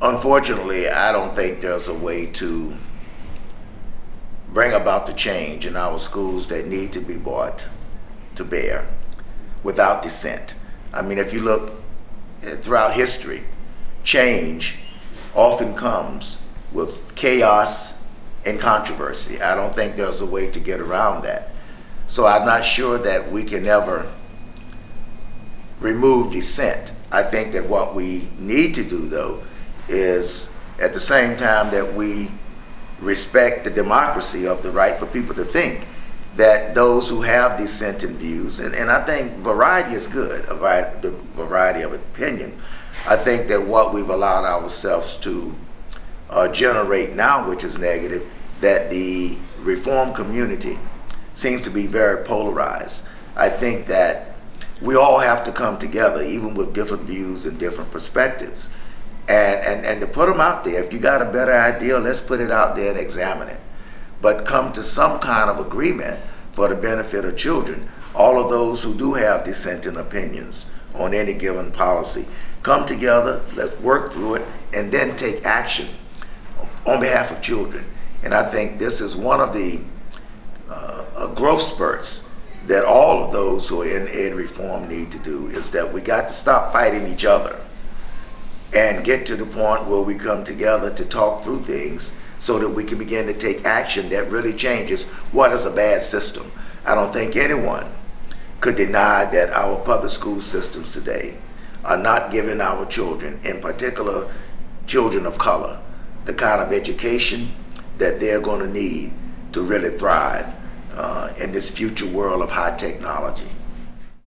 Unfortunately, I don't think there's a way to bring about the change in our schools that need to be brought to bear without dissent. I mean, if you look throughout history, change often comes with chaos and controversy. I don't think there's a way to get around that. So I'm not sure that we can ever remove dissent. I think that what we need to do, though, is at the same time that we respect the democracy of the right for people to think, that those who have dissenting views, and I think variety is good, the variety of opinion. I think that what we've allowed ourselves to generate now, which is negative, that the reform community seems to be very polarized. I think that we all have to come together, even with different views and different perspectives, and to put them out there. If you got a better idea, let's put it out there and examine it. But come to some kind of agreement for the benefit of children. All of those who do have dissenting opinions on any given policy, come together, let's work through it, and then take action on behalf of children. And I think this is one of the growth spurts that all of those who are in ed reform need to do, is that we got to stop fighting each other and get to the point where we come together to talk through things so that we can begin to take action that really changes what is a bad system. I don't think anyone could deny that our public school systems today are not giving our children, in particular children of color, the kind of education that they're going to need to really thrive in this future world of high technology.